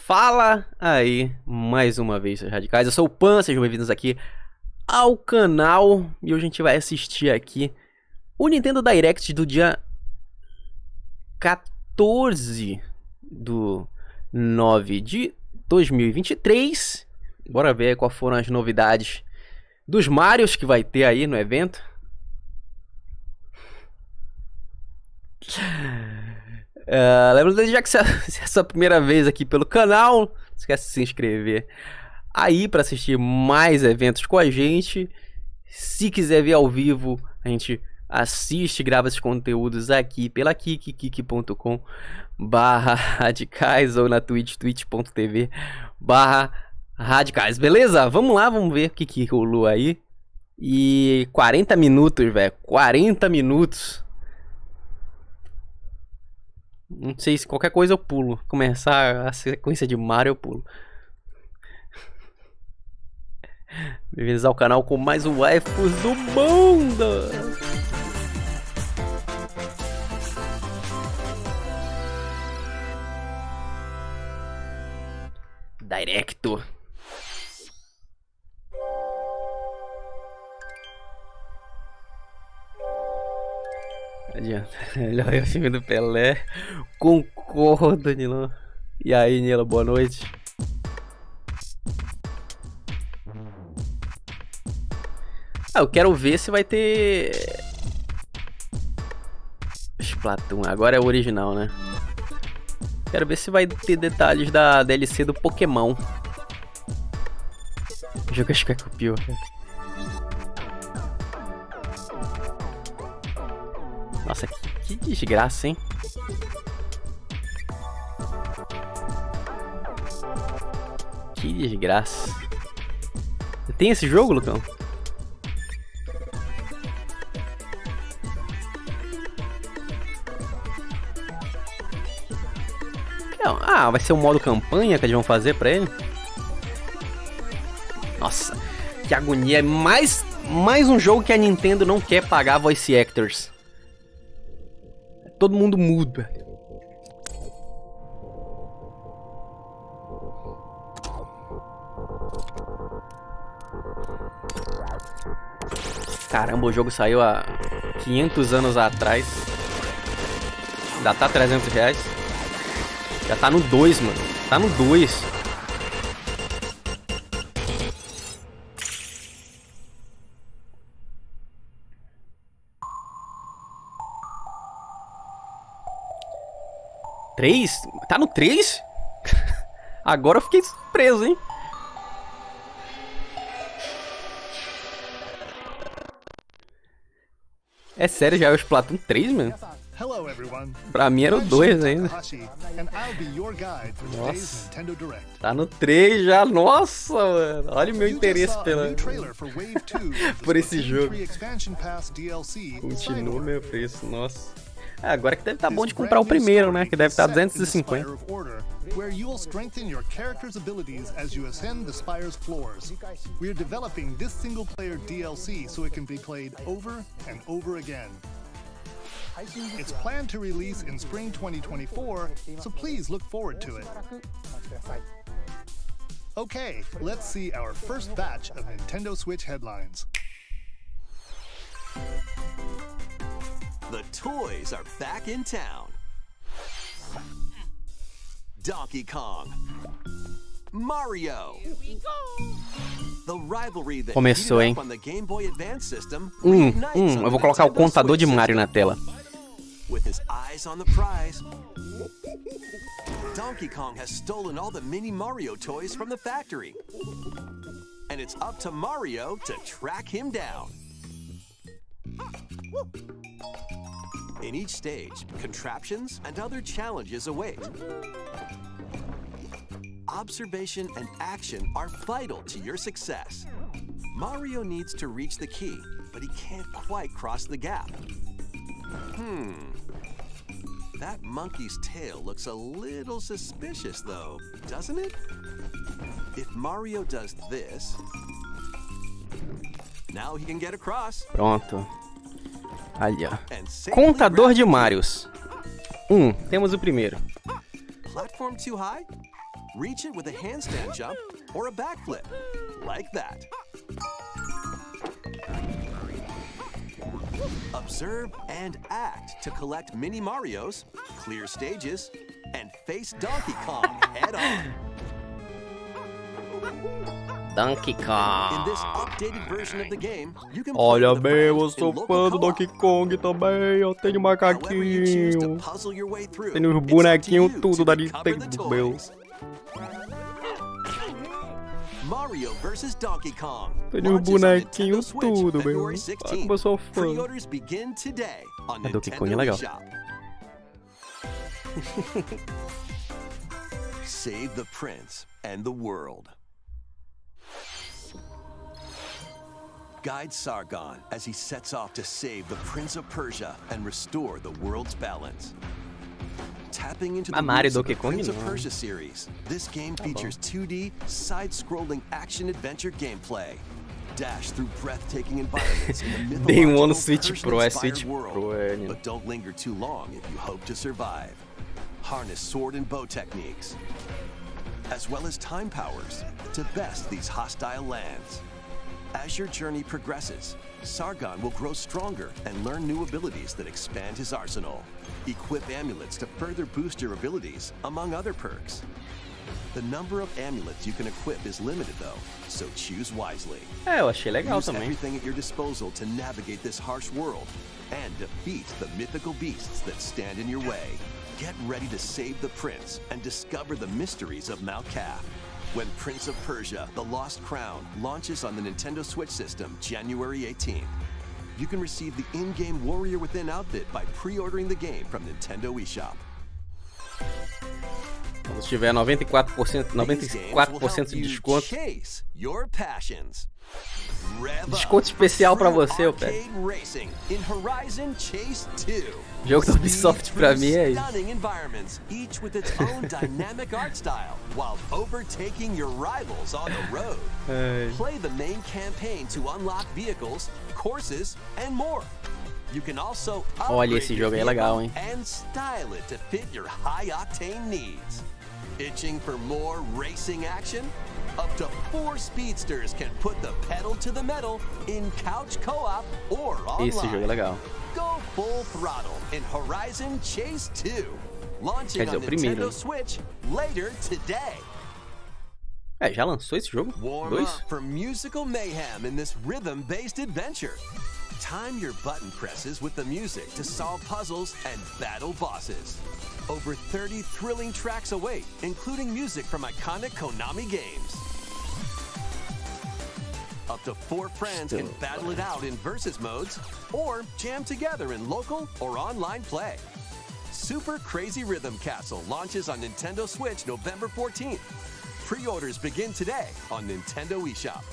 Fala aí, mais uma vez, seus radicais. Eu sou o Pan, sejam bem-vindos aqui ao canal. E hoje a gente vai assistir aqui o Nintendo Direct do dia 14 do 9 de 2023. Bora ver quais foram as novidades dos Marios que vai ter aí no evento. Lembrando, já que se é a sua primeira vez aqui pelo canal, não esquece de se inscrever aí para assistir mais eventos com a gente. Se quiser ver ao vivo, a gente assiste, grava esses conteúdos aqui pela kik.com/radicais ou na Twitch, twitch.tv/radicais, beleza? Vamos lá, vamos ver o que rolou aí. E 40 minutos, velho, 40 minutos. Não sei se qualquer coisa eu pulo. Começar a sequência de Mario eu pulo. Bem-vindos ao canal com mais um waifus do mundo. Directo. Adianta. Melhor é o filme do Pelé. Concordo, Nilo. E aí, Nilo, boa noite. Eu quero ver se vai ter Splatoon. Agora é o original, né? Quero ver se vai ter detalhes da DLC do Pokémon. O jogo acho que é copiou, cara. Nossa, que desgraça, hein? Que desgraça. Tem esse jogo, Lucão? Ah, vai ser o modo campanha que eles vão fazer pra ele? Nossa, que agonia. Mais um jogo que a Nintendo não quer pagar voice actors. Todo mundo muda. Caramba, o jogo saiu há 500 anos atrás. Ainda tá R$300. Já tá no 2, mano. Tá no 2. Três? Tá no 3? Agora eu fiquei surpreso, hein? É sério, já é o Splatoon 3, mano? Pra mim era o 2 ainda. Nossa, tá no 3 já. Nossa, mano. Olha o meu interesse por esse jogo. Continua o meu preço, nossa. Agora que deve estar bom de comprar o primeiro, né? Que deve estar 250. Where you will strengthen your character's abilities as you ascend the spire's floors. We are developing this single-player DLC so it can be played over and over again. It's planned to release in spring 2024, so please look forward to it. Okay, let's see our first batch of Nintendo Switch headlines. The toys are back in town. Donkey Kong, Mario. The rivalry that Começou, hein? on the Game Boy Advance system Eu vou colocar o contador de Mario na tela. With his eyes on the prize, Donkey Kong has stolen all the mini Mario toys from the factory. And it's up to Mario to track him down. In each stage, contraptions and other challenges await. Observation and action are vital to your success. Mario needs to reach the key, but he can't quite cross the gap. That monkey's tail looks a little suspicious though, doesn't it? If Mario does this, now he can get across. Pronto. Ali, ó. Contador de Marios. Temos o primeiro. Platform too high? reach it with a handstand jump or a backflip, like that. Observe and act to collect mini Marios, clear stages, and face Donkey Kong head on. Donkey Kong. In this updated version of the game, you can Olha bem, eu sou fã do Donkey Kong também. Eu tenho macaquinho. Tenho os bonequinhos tudo da Nintendo, meu. Mario vs Donkey Kong. Tenho os bonequinhos tudo, meu. Olha como eu sou fã. Pre-orders begin today on Donkey Kong é Nintendo legal. eShop. Save the prince and the world. Guide Sargon as he sets off to save the Prince of Persia and restore the world's balance. Tapping into the roots of the Prince of Persia series, this game features 2D, side-scrolling action-adventure gameplay. Dash through breathtaking environments in the mythological Persian-inspired world, but don't linger too long if you hope to survive. Harness sword and bow techniques, as well as time powers, to best these hostile lands. As your journey progresses, Sargon will grow stronger and learn new abilities that expand his arsenal. Equip amulets to further boost your abilities, among other perks. The number of amulets you can equip is limited though, so choose wisely. Eu achei legal Use também. everything at your disposal to navigate this harsh world and defeat the mythical beasts that stand in your way. Get ready to save the prince and discover the mysteries of Mount Kaf. When Prince of Persia: The Lost Crown launches on the Nintendo Switch system January 18th, you can receive the in-game Warrior Within outfit by pre-ordering the game from Nintendo eShop. Quando tiver 94% de desconto. Chase your passions. Desconto especial pra você, eu pego. Jogo da Ubisoft pra mim é isso. Stunning environments, each with its own dynamic art style, while overtaking your rivals on the road. Play the main campaign to unlock vehicles, courses, and more. You can also Olha, esse jogo aí é legal, hein? and style it to fit your high-octane needs. Itching for more racing action? Up to 4 speedsters can put the pedal to the metal in couch co-op or online. Esse jogo é legal. Go full throttle in Horizon Chase 2, launching on Nintendo Switch later today. É, já lançou esse jogo? Warm up for musical mayhem in this rhythm-based adventure. Time your button presses with the music to solve puzzles and battle bosses. Over 30 thrilling tracks await, including music from iconic Konami games. Up to 4 friends can battle it out in versus modes, or jam together in local or online play. Super Crazy Rhythm Castle launches on Nintendo Switch November 14th. Pre-orders begin today on Nintendo eShop.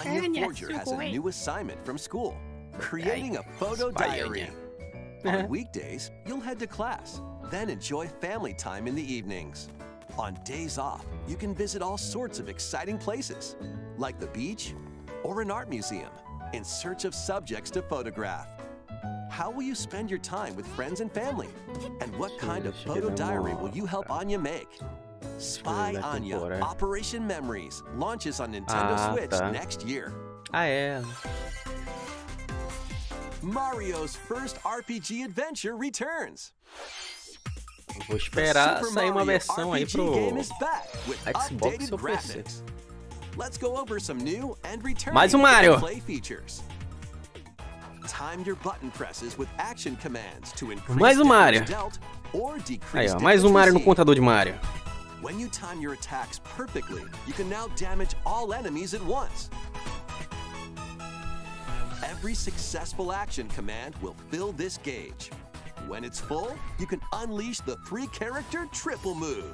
Anya Forger has a new assignment from school, creating a photo diary. On weekdays, you'll head to class, then enjoy family time in the evenings. On days off, you can visit all sorts of exciting places, like the beach or an art museum, in search of subjects to photograph. How will you spend your time with friends and family? And what kind of photo diary will you help Anya make? Spy Anya Operation Memories launches on Nintendo Switch next year. Ah, é. Mario's first RPG adventure returns. Vou esperar sair uma versão aí pro Xbox ou PC. Let's go over some new and Mais Mario. play features. Time your button presses with action commands to increase Mais Mario. dealt or decrease Aí, ó, mais Mario no contador de Mario. When you time your attacks perfectly, you can now damage all enemies at once. Every successful action command will fill this gauge. When it's full, you can unleash the 3-character triple move.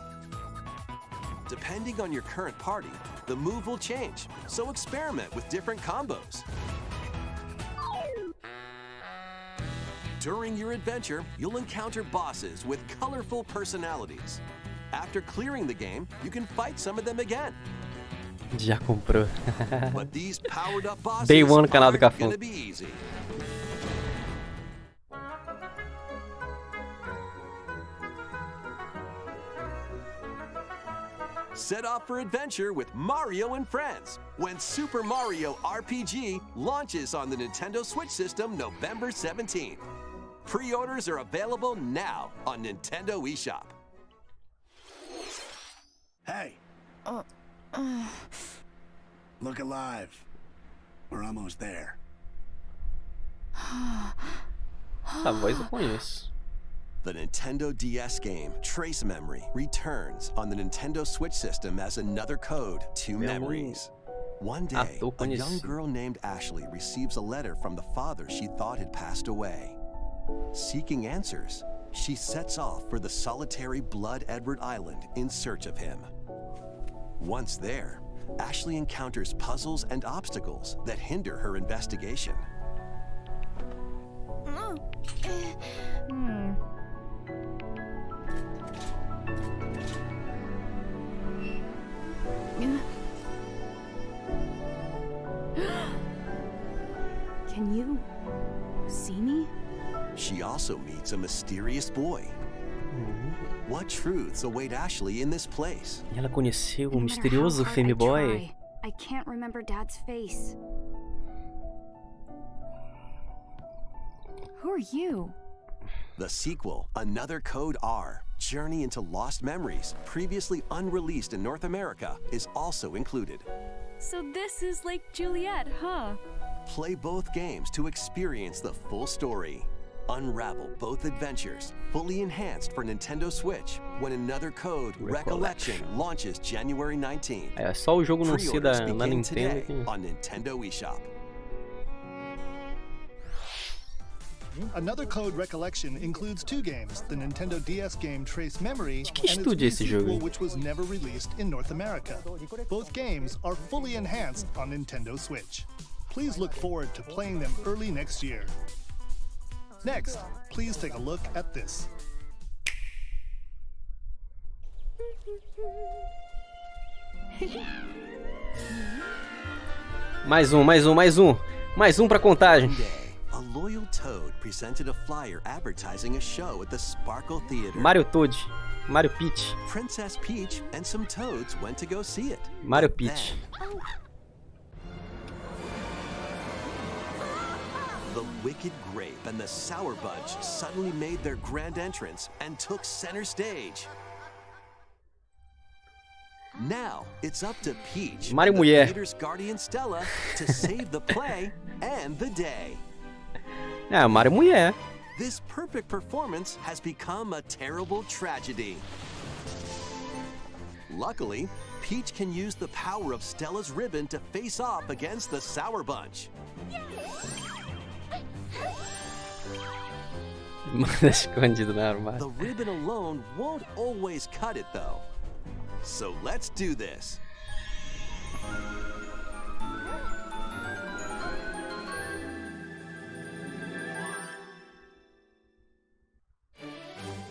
Depending on your current party, the move will change, so experiment with different combos. During your adventure, you'll encounter bosses with colorful personalities. After clearing the game, you can fight some of them again. Já comprou. But these powered up bosses Day one no canal do aren't Cafão. gonna be easy. Set off for adventure with Mario and Friends when Super Mario RPG launches on the Nintendo Switch system November 17th. Pre-orders are available now on Nintendo eShop. Hey! Look alive. We're almost there. Essa voz eu conheço. The Nintendo DS game Trace Memory returns on the Nintendo Switch system as another code to memories. One day, a young girl named Ashley receives a letter from the father she thought had passed away. Seeking answers, she sets off for the solitary Blood Edward Island in search of him. Once there, Ashley encounters puzzles and obstacles that hinder her investigation. Can you see me? She also meets a mysterious boy. What truths await Ashley in this place? E ela conheceu o misterioso Femboy. I can't remember Dad's face. Who are you? The sequel, Another Code R, Journey into Lost Memories, previously unreleased in North America, is also included. So this is like Juliet, huh? Play both games to experience the full story. Unravel both adventures, fully enhanced for Nintendo Switch, when Another Code Recollection launches January 19th. É só o jogo não ser da Pre-orders begin Nintendo today que... on Nintendo eShop. Another Code Recollection includes two games, the Nintendo DS game Trace Memory De que and estúdio é its esse jogo? sequel, which was never released in North America. Both games are fully enhanced on Nintendo Switch. Please look forward to playing them early next year. Next, please take a look at this. Mais um pra contagem. One day, a loyal toad presented a flyer advertising a show at the Sparkle Theater. Mario Toad, Mario Peach, Princess Peach and some toads went to go see it. Mario But Peach. then, the Wicked Grape and the Sour Bunch suddenly made their grand entrance and took center stage. Now, it's up to Peach Mario and the Mulher. theater's guardian Stella to save the play and the day. É, Mario Mulher. This perfect performance has become a terrible tragedy. Luckily, Peach can use the power of Stella's ribbon to face off against the Sour Bunch. Manda escondido no armário. The ribbon alone won't always cut it, though. So let's do this.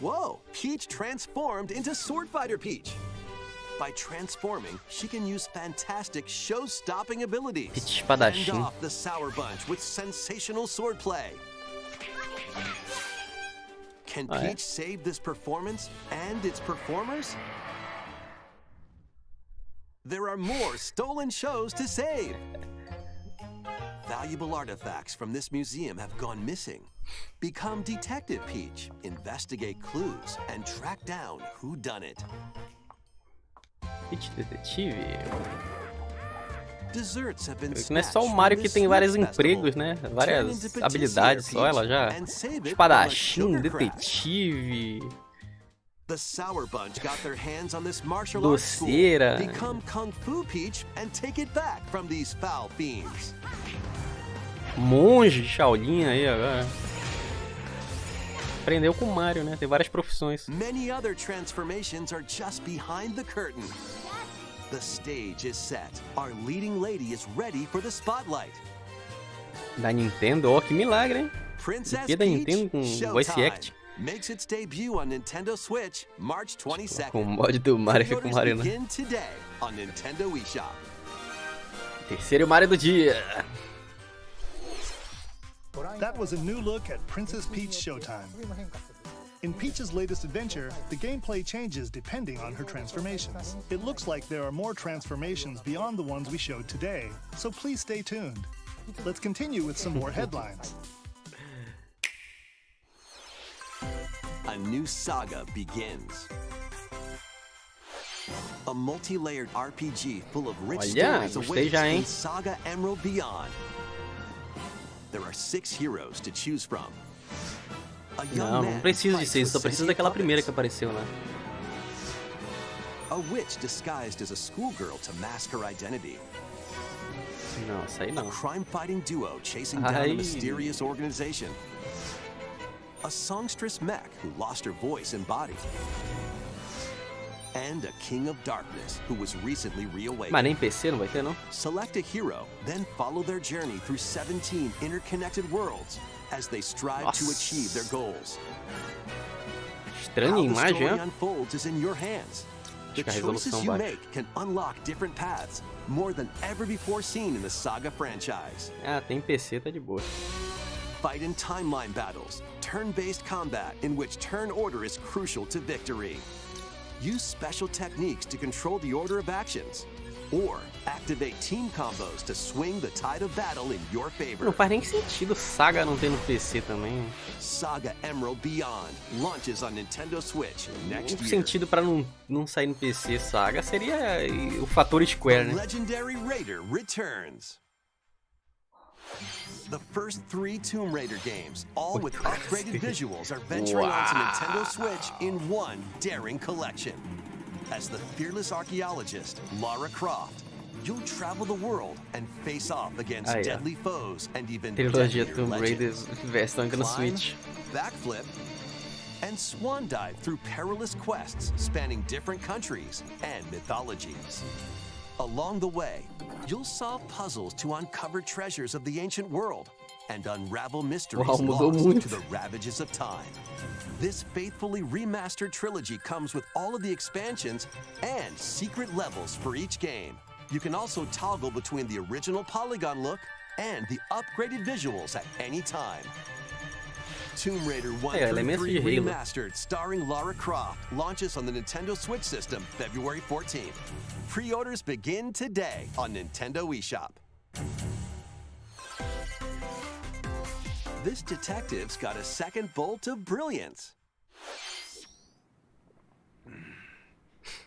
Whoa! Peach transformed into Sword Fighter Peach. By transforming, she can use fantastic show-stopping abilities. Peach Fend espadachim. off the Sour Bunch with sensational swordplay. Can Oh, yeah. Peach save this performance and its performers? There are more stolen shows to save. Valuable artifacts from this museum have gone missing. Become Detective Peach, investigate clues, and track down who done it. Peach Detetive. Desserts have been Não é só o Mario que tem vários empregos, né? Várias habilidades só, ela já... Espadachim, detetive... The Sour Bunch got their hands on this martial arts school. Doceira. Become Kung Fu Peach and take it back from these foul fiends. Monge, Shaolin aí agora. Aprendeu com o Mario, né? Tem várias profissões. Many other transformations are just behind the curtain. The stage is set. Our leading lady is ready for the spotlight. Da Nintendo, ó, que milagre, hein? Princess E da Peach, Nintendo com voice Showtime. act. Makes its debut on Nintendo Switch, March 22nd. Com o mod do Mario fica com o Pre-orders Mario, né? begin today on Nintendo eShop. Terceiro Mario do dia. That was a new look at Princess Peach Showtime. In Peach's latest adventure, the gameplay changes depending on her transformations. It looks like there are more transformations beyond the ones we showed today, so please stay tuned. Let's continue with some more headlines. A new saga begins. A multi-layered RPG full of rich stories awaits in Saga Emerald Beyond. There are 6 heroes to choose from. Não precisa de 6, só precisa daquela primeira que apareceu lá. A witch disguised as a schoolgirl to mask her identity. Não, essa aí não. A crime-fighting duo chasing down a mysterious organization. A songstress mech who lost her voice and body. And a king of darkness who was recently reawakened. Mas nem PC não vai ter, não? Select a hero, then follow their journey through 17 interconnected worlds as they strive to achieve their goals. Estranha a imagem, How the story unfolds is in your hands. The choices you make can unlock different paths, more than ever before seen in the Saga franchise. Ah, tem PC, tá de boa. Fight in timeline battles, turn-based combat in which turn order is crucial to victory. Use special techniques to control the order of actions, or activate team combos to swing the tide of battle in your favor. Não faz nem sentido Saga não ter no PC também. Saga Emerald Beyond launches on Nintendo Switch next year. O sentido para não sair no PC Saga seria o fator Square, né? Legendary Raider returns. The first 3 Tomb Raider games, all with upgraded visuals, are venturing onto Nintendo Switch in one daring collection. As the fearless archaeologist, Lara Croft, you'll travel the world and face off against deadly foes and even Trilogia deadlier Tomb Raider legends. versão no Switch. Backflip, and swan dive through perilous quests spanning different countries and mythologies. Along the way, you'll solve puzzles to uncover treasures of the ancient world and unravel mysteries lost to the ravages of time. This faithfully remastered trilogy comes with all of the expansions and secret levels for each game. You can also toggle between the original polygon look and the upgraded visuals at any time. Tomb Raider 1 through 3 Remastered starring Lara Croft launches on the Nintendo Switch system February 14th. Pre-orders begin today on Nintendo eShop. This detective's got a second bolt of brilliance.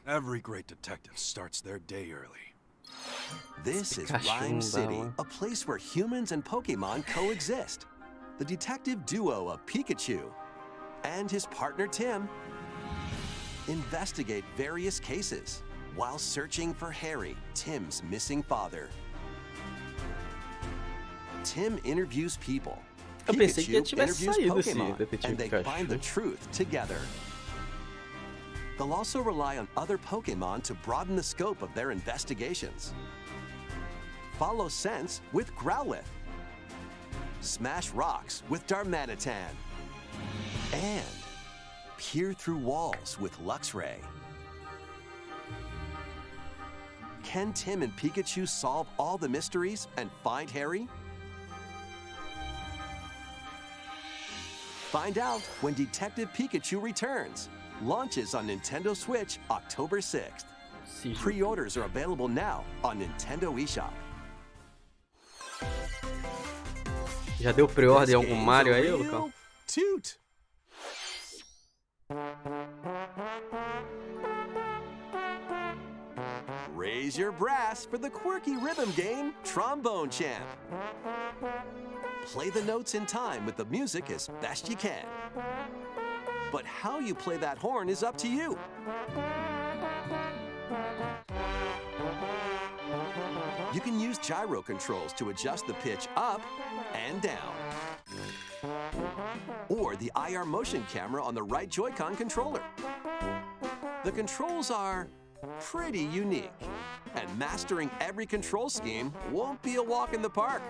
Every great detective starts their day early. This is Rhyme City, a place where humans and Pokemon coexist. The detective duo of Pikachu and his partner Tim investigate various cases while searching for Harry, Tim's missing father. Tim interviews people. Pikachu interviews Pokemon, and they find the truth together. They'll also rely on other Pokemon to broaden the scope of their investigations. Follow Sense with Growlithe. Smash rocks with Darmanitan. And peer through walls with Luxray. Can Tim and Pikachu solve all the mysteries and find Harry? Find out when Detective Pikachu returns. Launches on Nintendo Switch October 6th. Pre-orders are available now on Nintendo eShop. Já deu pre-order algum Mario aí, Lucão? Toot! Raise your brass for the quirky rhythm game, Trombone Champ. Play the notes in time with the music as best you can. But how you play that horn is up to you. You can use gyro controls to adjust the pitch up and down. Or the IR motion camera on the right Joy-Con controller. The controls are pretty unique, and mastering every control scheme won't be a walk in the park.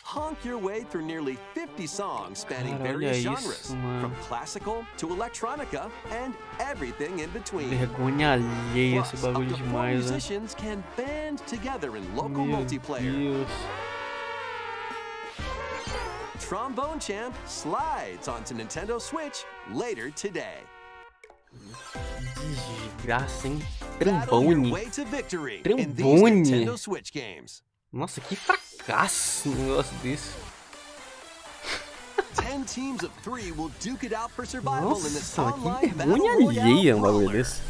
Honk your way through nearly 50 songs spanning various genres, from classical to electronica and everything in between. Vergonha alheia esse Plus, bagulho up to 4 demais, né? musicians can band together in local multiplayer. Deus. trombone champ slides onto Nintendo Switch later today. Desgraça, hein? Battle your Trambone. way to victory in these Trambone. Nintendo Switch games. Nossa, que fracasso um negócio desse. 10 teams of 3 will duke it out for survival in this Nossa, que online battle vergonha alheia um royale bagulho brawler. desse.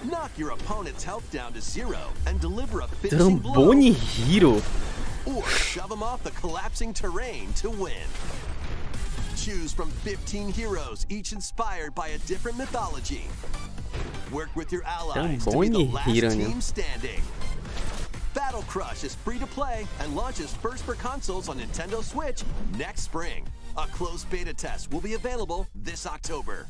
Knock your opponent's health down to 0 and deliver a finishing blow, Trombone Hero. or shove them off the collapsing terrain to win. Choose from 15 heroes, each inspired by a different mythology. Work with your allies to be the Trombone last Hero, né? team standing. Battle Crush is free to play and launches first for consoles on Nintendo Switch next spring. A closed beta test will be available this October.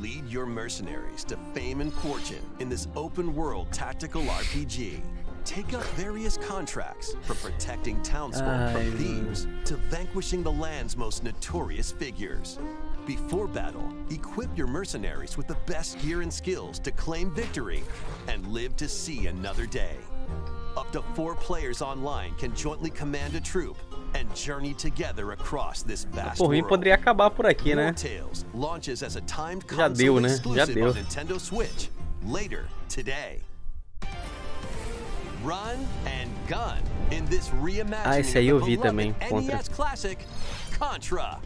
Lead your mercenaries to fame and fortune in this open-world tactical RPG. Take up various contracts, from protecting townsfolk from thieves to vanquishing the land's most notorious figures. Before battle, equip your mercenaries with the best gear and skills to claim victory and live to see another day. Up to 4 players online can jointly command a troop and journey together across this vast Por mim world. poderia acabar por aqui, né? War Tales launches as a timed Já console deu, né? Já exclusive deu. on Nintendo Switch later today. Run and gun in this reimagining esse aí eu vi of the também, beloved Contra. NES classic Contra.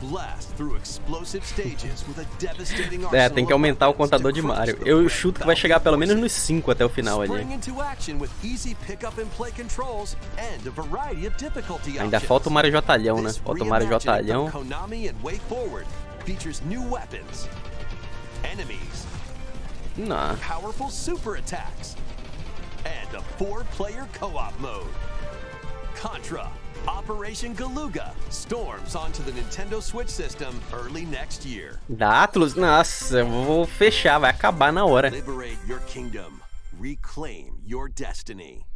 Blast through explosive stages with a devastating É, tem que arsenal of aumentar o weapons contador to de crush Mario. the Eu red chuto que vai chegar pelo menos nos 5 até o final ali. Spring into action with easy pick-up and play controls and a variety of difficulty Ainda options. falta o Mario Jotalhão, né? This Falta o Mario reimagining Jotalhão. from Konami and Way Forward features new weapons, enemies, Não. powerful super attacks, and a 4-player co-op mode. Contra Operation Galuga storms onto the Nintendo Switch system early next year. Da Atlus? Nossa, eu vou fechar, vai acabar na hora. Liberate your kingdom. Reclaim your destiny.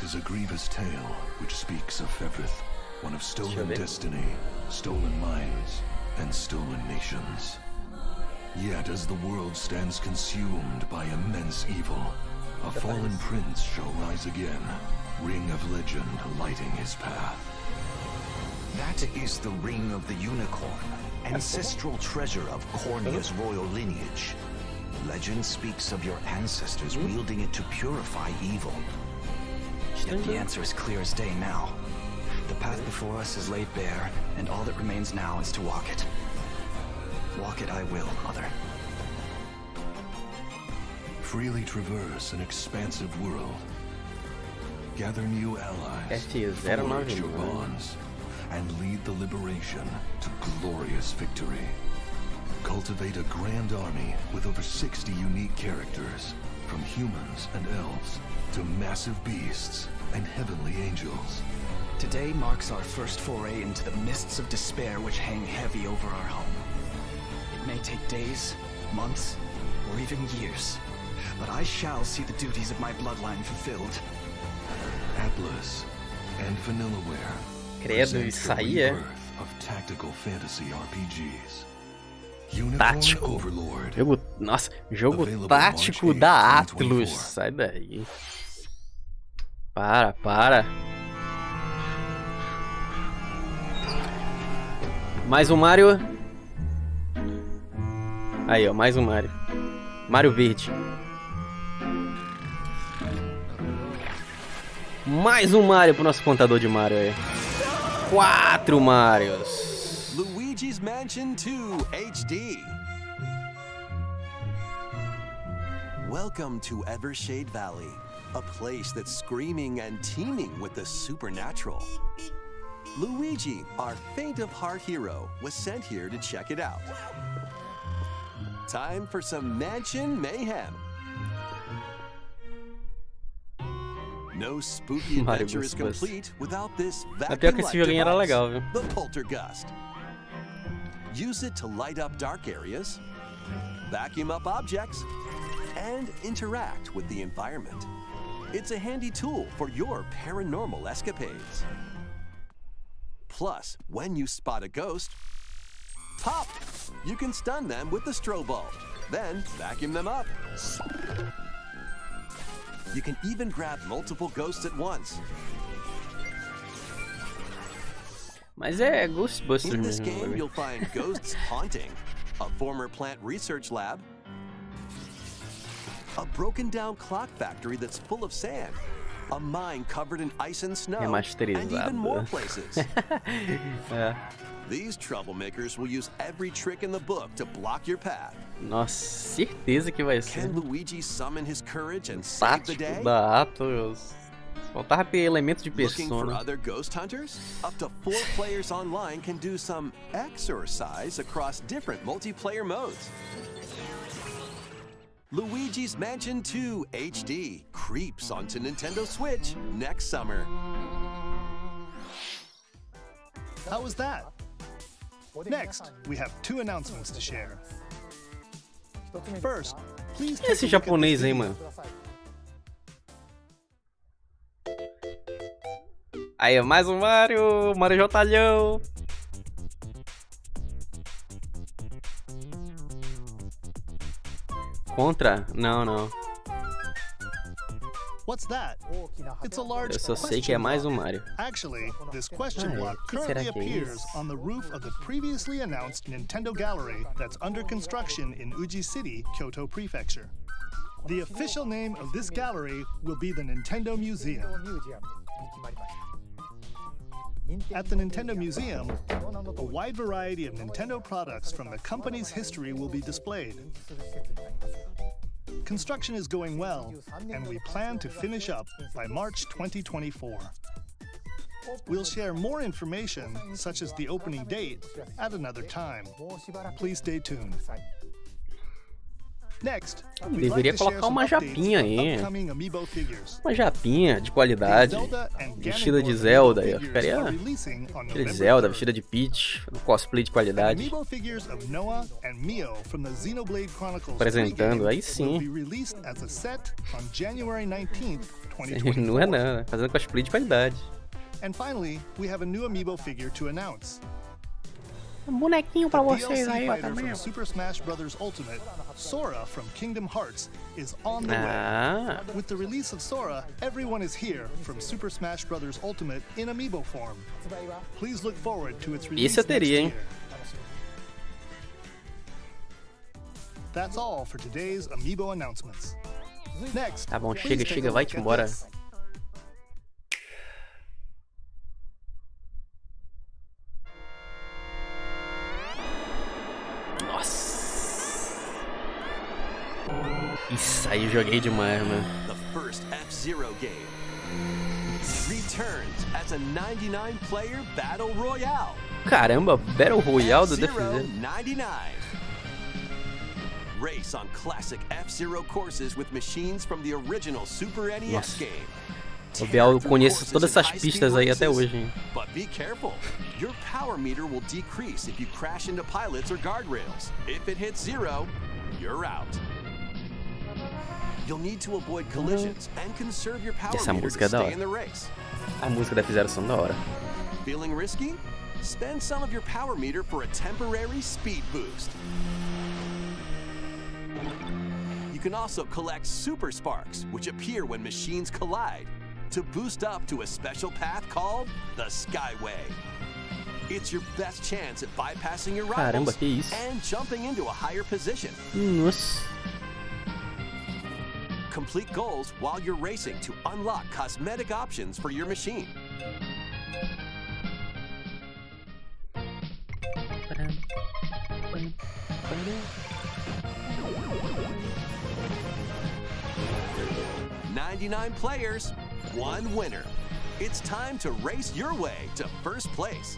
'Tis a grievous tale which speaks of Fevrith, one of stolen ver. destiny, stolen minds, and stolen nations. Yet as the world stands consumed by immense evil, a fallen prince shall rise again, ring of legend lighting his path. That is the Ring of the Unicorn, ancestral treasure of Cornia's royal lineage. Legend speaks of your ancestors wielding it to purify evil. Yet the answer is clear as day now. The path before us is laid bare, and all that remains now is to walk it. Walk it I will, Mother. Freely traverse an expansive world. Gather new allies, F099. forge your bonds, and lead the liberation to glorious victory. Cultivate a grand army with over 60 unique characters, from humans and elves to massive beasts and heavenly angels. Today marks our first foray into the mists of despair which hang heavy over our home. It may take days, months, or even years, but I shall see the duties of my bloodline fulfilled. Atlas and Vanillaware Credo, present isso the aí é rebirth of tactical fantasy RPGs. Unicorn tático. Overlord. Jogo, nossa, jogo Available tático March 8, da 2024. Atlus. Sai daí. Para. Mais um Mario. Aí, ó, mais um Mario. Mario verde. Mais um Mario pro nosso contador de Mario aí. 4 Marios. Luigi's Mansion 2 HD. Welcome to Evershade Valley, a place that's screaming and teeming with the supernatural. Luigi, our faint of heart hero, was sent here to check it out. Time for some mansion mayhem. No spooky Mario adventure is Ghostbusters. complete without this É pior que vacuum esse light joguinho era device, legal, viu? the Poltergust. Use it to light up dark areas, vacuum up objects, and interact with the environment. It's a handy tool for your paranormal escapades. Plus, when you spot a ghost, pop! You can stun them with the strobe bulb, then vacuum them up. You can even grab multiple ghosts at once. Mas é Ghostbusters In this mesmo. game, you'll find ghosts haunting, a former plant research lab, a broken down clock factory that's full of sand, a mine covered in ice and snow, and even more places. É. These troublemakers will use every trick in the book to block your path. Nossa, certeza que vai ser. Can Luigi summon his courage and save the day? Tático da Atos. Faltava ter elementos de Looking for persona. other ghost hunters? Up to 4 players online can do some exercise across different multiplayer modes. Luigi's Mansion 2 HD creeps onto Nintendo Switch next summer. How was that? Next, we have 2 announcements to share. First, please E esse take a look at this japonês aí, video. mano? Aí, mais um Mario, Mario Jotalhão. Contra? Não, não. What's that? It's a large Eu só sei que é question mais um block. Mario. Actually, this question Ai, block que será currently que é appears isso? on the roof of the previously announced Nintendo Gallery that's under construction in Uji City, Kyoto Prefecture. The official name of this gallery will be the Nintendo Museum. At the Nintendo Museum, a wide variety of Nintendo products from the company's history will be displayed. Construction is going well, and we plan to finish up by March 2024. We'll share more information, such as the opening date, at another time. Please stay tuned. Next, we'd like Deveria to share colocar some uma updates japinha on aí. upcoming Amiibo figures. Uma japinha de qualidade. Zelda and Vestida de Ganondorf Zelda. Amiibo Eu figures ficaria are releasing on vestida de November Zelda, 3rd. vestida de Peach. Cosplay de qualidade. Amiibo figures of Noah and Mio from the Xenoblade Chronicles Apresentando, aí will sim. be released as a set on January 19th, Não 2024. é não, fazendo cosplay de qualidade. And finally, we have a new Amiibo figure to announce. Um bonequinho pra The vocês DLC aí, ó, fighter também. from Super Smash Bros. Ultimate, Sora from Kingdom Hearts, is on the way. Ah, With the release of Sora, everyone is here from Super Smash Bros. Ultimate in Amiibo form. Please look forward to its release Esse eu teria, hein? next year. That's all for today's Amiibo announcements. Next, Tá bom, please chega, take a chega, look vai-te at embora. this. Nossa. Isso aí, joguei demais, mano. The first F-Zero game returns as a 99-player battle royale. Caramba, Battle Royale do F-Zero DFZ. 99. Race on classic F-Zero courses with machines from the original Super NES Nossa. game. O Biel Tear conhece through todas courses essas and pistas high-speed aí até races. hoje, hein? But be careful. Your power meter will decrease if you crash into pilots or guardrails. If it hits 0, you're out. You'll need to avoid collisions and conserve your power Essa meter música to é da stay hora. in the race. A música da F-Zero são da hora. Feeling risky? Spend some of your power meter for a temporary speed boost. You can also collect super sparks, which appear when machines collide, to boost up to a special path called the Skyway. It's your best chance at bypassing your Caramba, rivals que isso? and jumping into a higher position. Nossa. Complete goals while you're racing to unlock cosmetic options for your machine. "99 players, 1 winner. It's time to race your way to first place.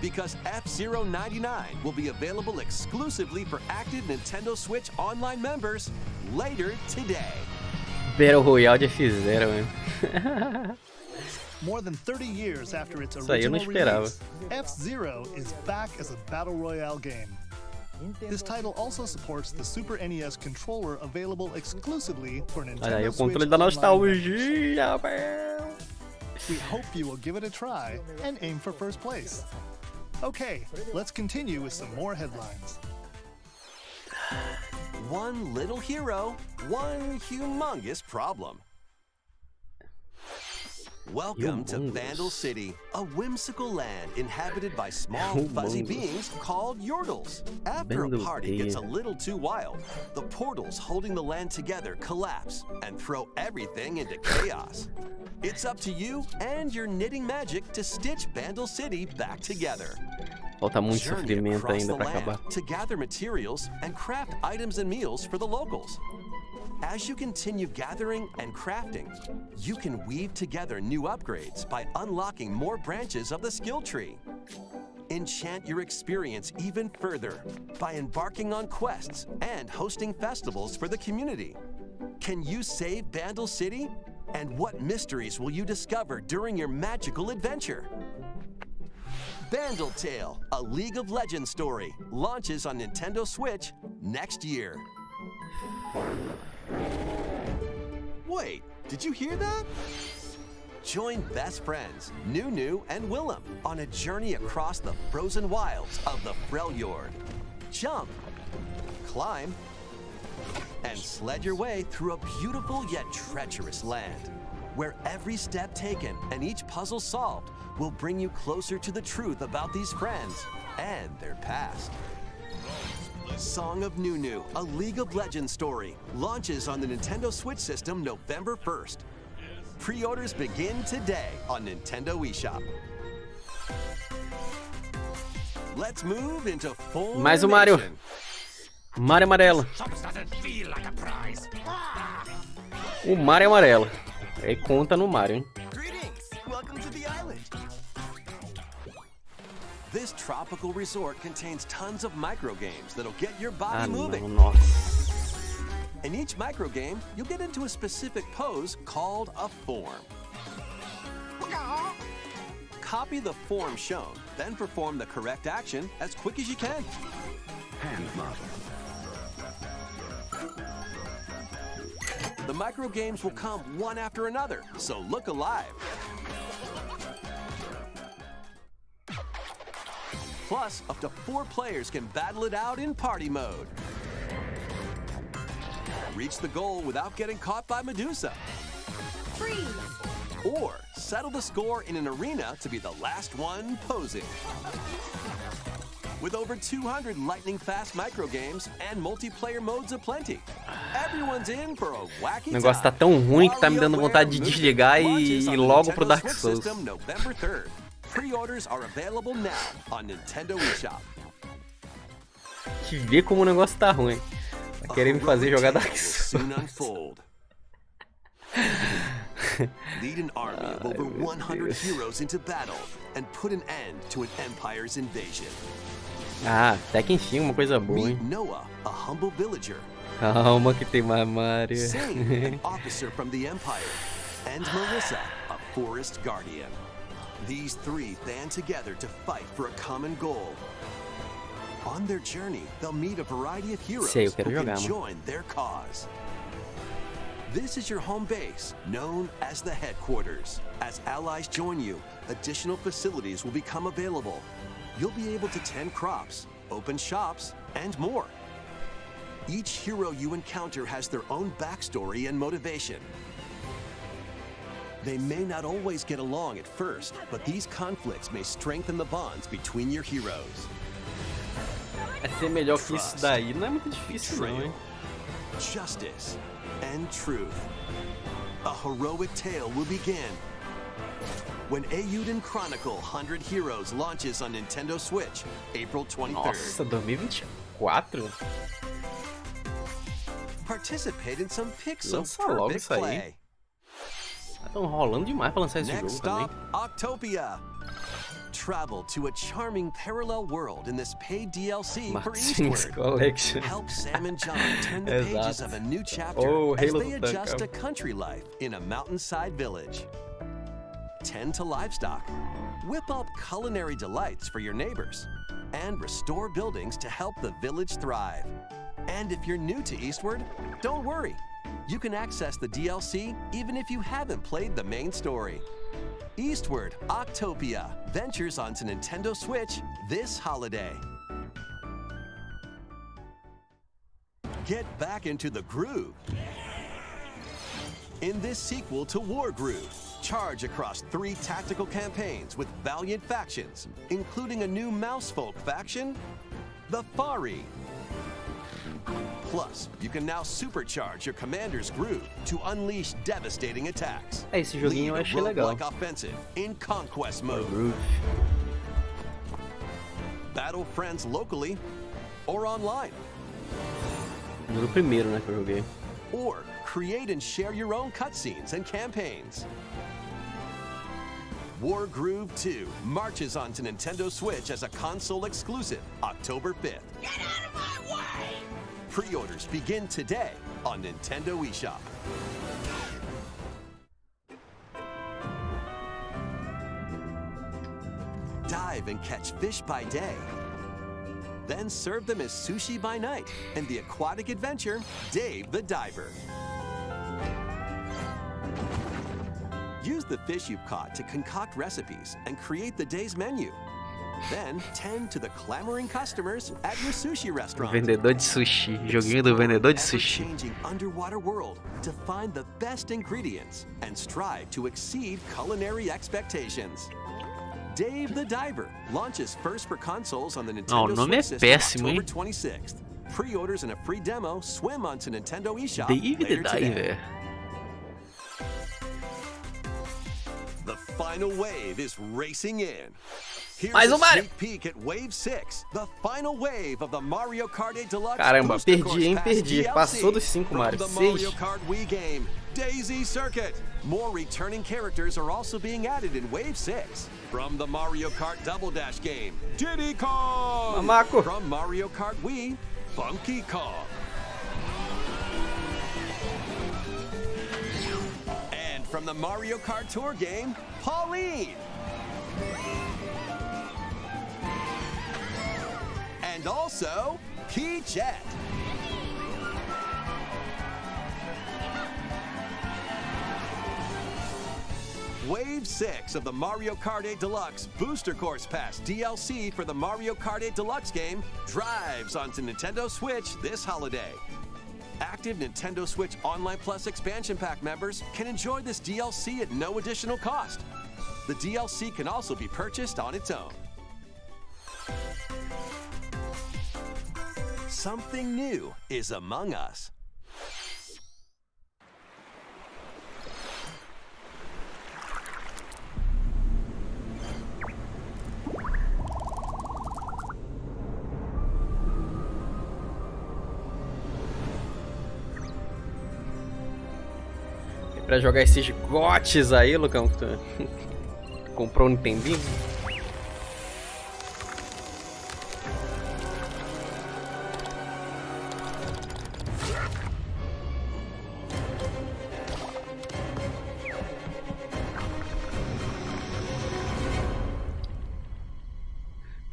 Because F-Zero 99 will be available exclusively for active Nintendo Switch Online members later today." Battle Royale de F-Zero, mano. More than 30 years after its Isso aí eu não original esperava. release, F-Zero is back as a battle royale game. This title also supports the Super NES controller available exclusively for Nintendo Olha aí o Switch controle da Online members. nostalgia, velho. We hope you will give it a try and aim for first place. Okay, let's continue with some more headlines. One little hero, one humongous problem. Welcome to Vandal City, a whimsical land inhabited by small fuzzy beings called Yordles. After a party gets a little too wild, the portals holding the land together collapse and throw everything into chaos. It's up to you and your knitting magic to stitch Vandal City back together. Falta muito Journey sofrimento across ainda the pra land acabar. to gather materials and craft items and meals for the locals. As you continue gathering and crafting, you can weave together new upgrades by unlocking more branches of the skill tree. Enchant your experience even further by embarking on quests and hosting festivals for the community. Can you save Vandal City? And what mysteries will you discover during your magical adventure? Vandal Tale, a League of Legends story, launches on Nintendo Switch next year. Wait, did you hear that? Join best friends Nunu and Willem on a journey across the frozen wilds of the Freljord. Jump, climb, and sled your way through a beautiful yet treacherous land, where every step taken and each puzzle solved will bring you closer to the truth about these friends and their past. Song of Nunu, a League of Legends story, launches on the Nintendo Switch system November 1st. Pre-orders begin today on Nintendo eShop. Let's move into Formation. Mais o Mario. Mario amarelo. O Mario amarelo. Aí conta no Mario, hein? Greetings! Welcome to the island! This tropical resort contains tons of micro games that'll get your body moving. Não, nossa. In each micro game, you'll get into a specific pose called a form. Copy the form shown, then perform the correct action as quick as you can. Hand model. The micro games will come one after another, so look alive. Plus, up to 4 players can battle it out in party mode. Reach the goal without getting caught by Medusa. Freeze! Or settle the score in an arena to be the last one posing. With over 200 lightning-fast micro games and multiplayer modes aplenty, everyone's in for a wacky O negócio tá tão ruim que tá me dando vontade de desligar e ir logo pro Dark Souls. November 3rd. Pre-orders are available now on Nintendo eShop. Que vê como o negócio tá ruim. Tá querendo me fazer jogar Dark Souls. Lead an army of over 100 heroes into battle and put an end to an empire's invasion. Ah, até que enfim, uma coisa boa, hein? Meet Noah, a humble villager. Calma que tem mais Mario. Sing, an officer from the Empire. And Marissa, a forest guardian. These 3 band together to fight for a common goal. On their journey, they'll meet a variety of heroes who can join their cause. This is your home base, known as the headquarters. As allies join you, additional facilities will become available. You'll be able to tend crops, open shops, and more. Each hero you encounter has their own backstory and motivation. They may not always get along at first, but these conflicts may strengthen the bonds between your heroes. É ser melhor que isso daí não é muito difícil não, hein? Justice and truth. A heroic tale will begin when Eiyuden Chronicle 100 Heroes launches on Nintendo Switch, April 23rd. Nossa, 2024? Participate in some pixel Lança logo perfect isso aí. play. Estão rolando demais pra lançar esse Next jogo também. stop, Octopia. Travel to a charming parallel world in this paid DLC for Martins Eastward. Collection. Help Sam and John turn the pages of a new chapter Oh, as Halo they do adjust to tanque. country life in a mountainside village. Tend to livestock. Whip up culinary delights for your neighbors. And restore buildings to help the village thrive. And if you're new to Eastward, don't worry. You can access the DLC even if you haven't played the main story. Eastward, Octopia ventures onto Nintendo Switch this holiday. Get back into the groove in this sequel to War Groove. Charge across 3 tactical campaigns with valiant factions, including a new mousefolk faction, the Fari. Plus, you can now supercharge your commander's groove to unleash devastating attacks. Esse joguinho eu achei legal. Roguelike offensive in conquest mode. Battle friends locally or online. No primeiro, né, que eu joguei. Or create and share your own cutscenes and campaigns. War Groove 2 marches onto Nintendo Switch as a console exclusive October 5th. Get out of my way! Pre-orders begin today on Nintendo eShop. Dive and catch fish by day. Then serve them as sushi by night in the aquatic adventure, Dave the Diver. Use the fish you've caught to concoct recipes and create the day's menu. Then tend to the clamoring customers at your sushi restaurant. Vendedor de sushi, joguinho do vendedor de sushi. Changing underwater world to find the best ingredients and strive to exceed culinary expectations. Dave the Diver launches first for consoles on the Nintendo Switch system October 26th. Pre-orders and a free demo swim onto Nintendo eShop later today. The final wave is racing in. Here's a sneak peek at Wave 6, the final wave of the Mario Kart 8 Deluxe. Caramba, perdi. Passou dos 5, Mario. The Mario Kart Wii game, Daisy Circuit. More returning characters are also being added in Wave 6. From the Mario Kart Double Dash game, Diddy Kong. Mamaco. From Mario Kart Wii, Funky Kong. And from the Mario Kart Tour game, Pauline. And also, P-Jet. Wave 6 of the Mario Kart 8 Deluxe Booster Course Pass DLC for the Mario Kart 8 Deluxe game drives onto Nintendo Switch this holiday. Active Nintendo Switch Online Plus Expansion Pack members can enjoy this DLC at no additional cost. The DLC can also be purchased on its own. Something new is among us. E pra jogar esses gotes aí, Lucão, que tu comprou um Nintendinho?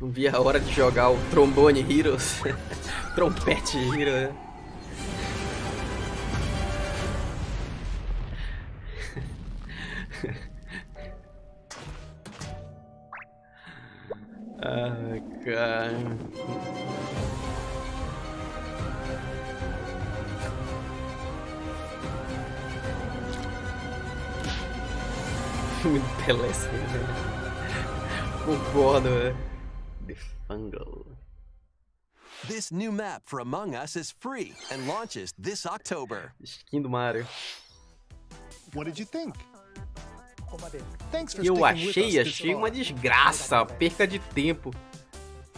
Não vi a hora de jogar o Trombone Heroes. Trompete Hero, né? Ai, cara. Muito Pelé, assim, né? Concordo, né? The Fungal. This new map for Among Us is free and launches this October. Skin do Mario. What did you think? Thanks for Eu sticking with us this achei long. uma desgraça, perca de tempo.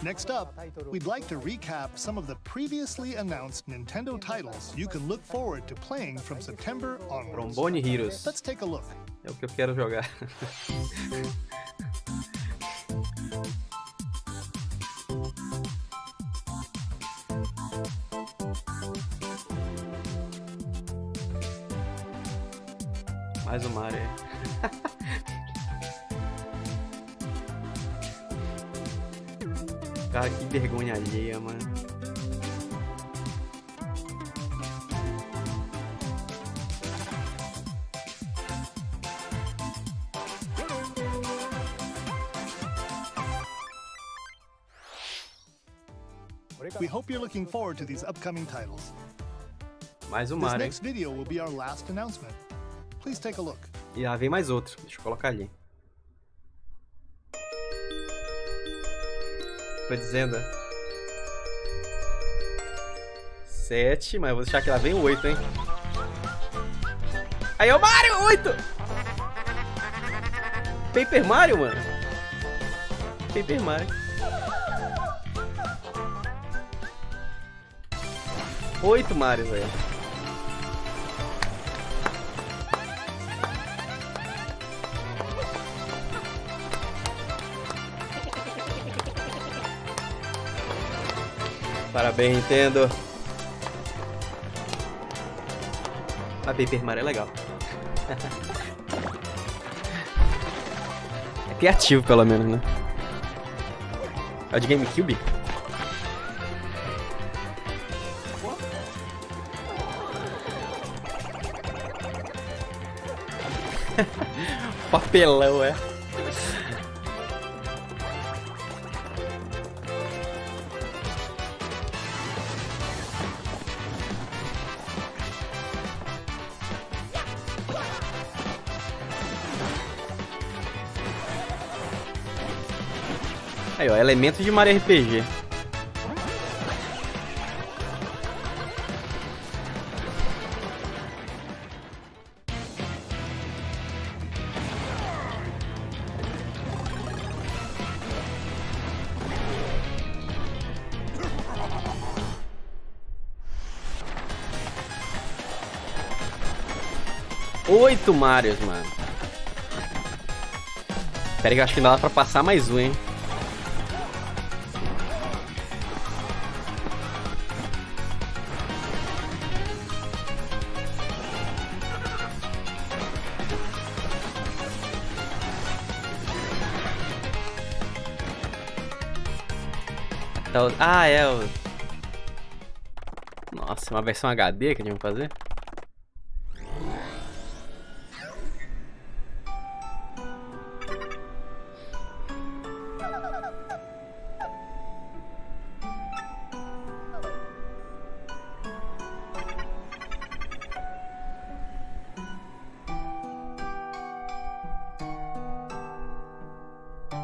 Next up, we'd like to recap some of the previously announced Nintendo titles you can look forward to playing from September onwards. Trombone Heroes. Let's take a look. É o que eu quero jogar. Mais um Mario. Cara, que vergonha alheia, mano. We hope you're looking forward to these upcoming titles. Mais um This Mario. next video will be our last announcement. Please take a look. E lá vem mais outro. Deixa eu colocar ali. Tô dizendo, 7, mas vou deixar que lá vem 8, hein? Aí, ó, Mario, 8! Paper Mario, mano. Paper Mario. 8 Mario, velho. Parabéns, Nintendo. A Paper Mario é legal. É criativo, pelo menos, né? É o de GameCube? Papelão, é. Aí, ó, elementos de Mario RPG. Oito Marios, mano. Pera aí que eu acho que dá pra passar mais um, hein. Ah, é o... Nossa, uma versão HD que a gente vai fazer?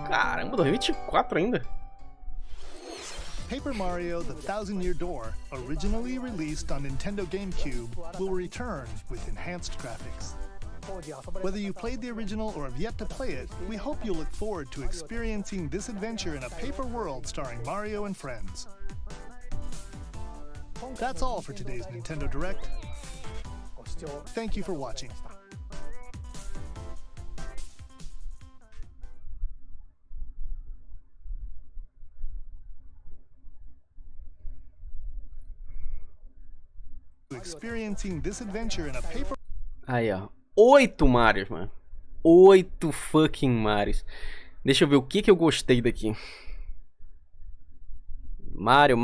Caramba, 2024 ainda? Paper Mario: The Thousand-Year Door, originally released on Nintendo GameCube, will return with enhanced graphics. Whether you played the original or have yet to play it, we hope you'll look forward to experiencing this adventure in a paper world starring Mario and friends. That's all for today's Nintendo Direct. Thank you for watching. Experiencing this adventure in a paper... Aí, ó. 8 Marios, mano. 8 fucking Marios. Deixa eu ver o que eu gostei daqui. Mario.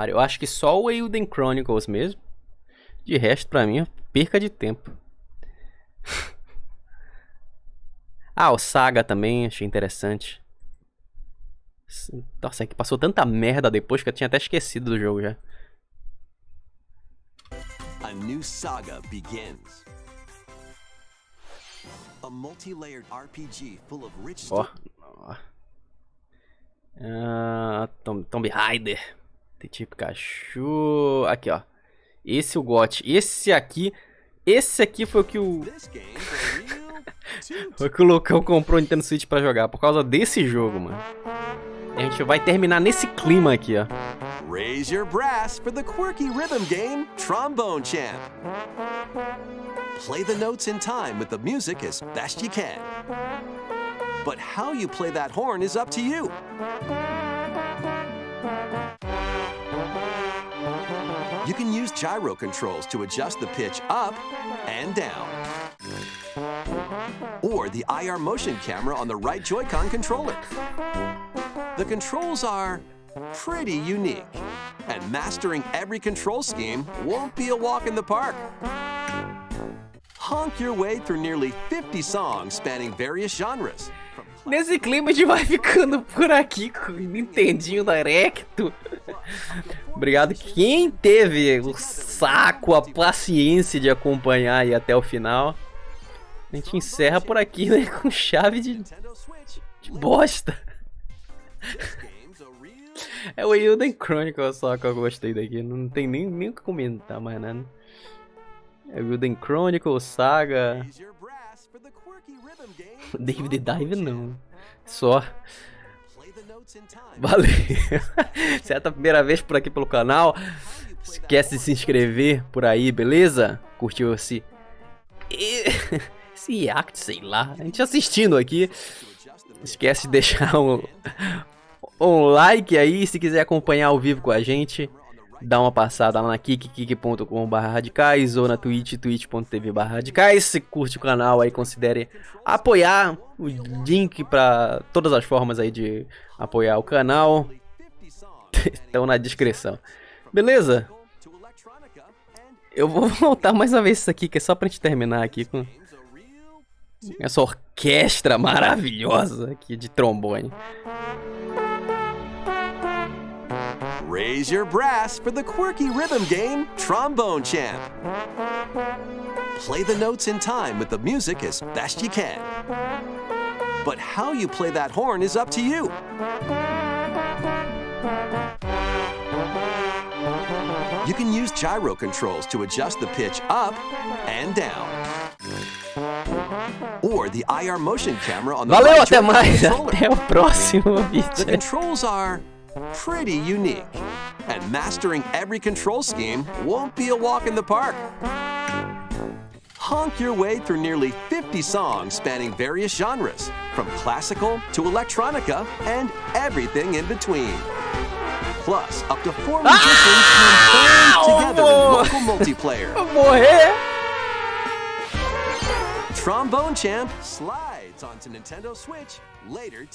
Eu acho que só o Euden Chronicles mesmo. De resto, pra mim, é perca de tempo. Ah, o Saga também, achei interessante. Nossa, é que passou tanta merda depois que eu tinha até esquecido do jogo já. A new saga begins. A multi-layered RPG full of rich Ó. Tomb Raider. Detetive Pikachu. Aqui, ó. Esse é o GOT. Esse aqui foi o que o... foi o que o Lucão comprou o Nintendo Switch pra jogar. Por causa desse jogo, mano. E a gente vai terminar nesse clima aqui, ó. Raise your brass for the quirky rhythm game, Trombone Champ. Play the notes in time with the music as best you can. But how you play that horn is up to you. You can use gyro controls to adjust the pitch up and down. Or the IR motion camera on the right Joy-Con controller. The controls are pretty unique, and mastering every control scheme won't be a walk in the park. Honk your way through nearly 50 songs spanning various genres. Nesse clima a gente vai ficando por aqui com o Nintendinho Directo. Obrigado quem teve o saco, a paciência de acompanhar aí até o final. A gente encerra por aqui, né, com chave de bosta. É o Elden Chronicle só que eu gostei daqui, não tem nem o que comentar mais nada. É o Elden Chronicle, Saga... David Dive não, só. Valeu. Se é a tua primeira vez por aqui pelo canal, esquece de se inscrever por aí, beleza? Curtiu esse react, sei lá, a gente assistindo aqui. Esquece de deixar um like aí, se quiser acompanhar ao vivo com a gente. Dá uma passada lá na kik.com/radicais ou na twitch.tv/radicais. Se curte o canal aí, considere apoiar. O link para todas as formas aí de apoiar o canal estão na descrição. Beleza? Eu vou voltar mais uma vez isso aqui, que é só pra gente terminar aqui com essa orquestra maravilhosa aqui de trombone. Raise your brass for the quirky rhythm game, Trombone Champ. Play the notes in time with the music as best you can. But how you play that horn is up to you. You can use gyro controls to adjust the pitch up and down. Or the IR motion camera on the Valeu, right até mais. controller. Até o próximo vídeo. The controls are pretty unique, and mastering every control scheme won't be a walk in the park. Honk your way through nearly 50 songs spanning various genres, from classical to electronica and everything in between. Plus, up to 4 musicians can play together in local multiplayer. Vou morrer. Trombone Champ slides onto Nintendo Switch later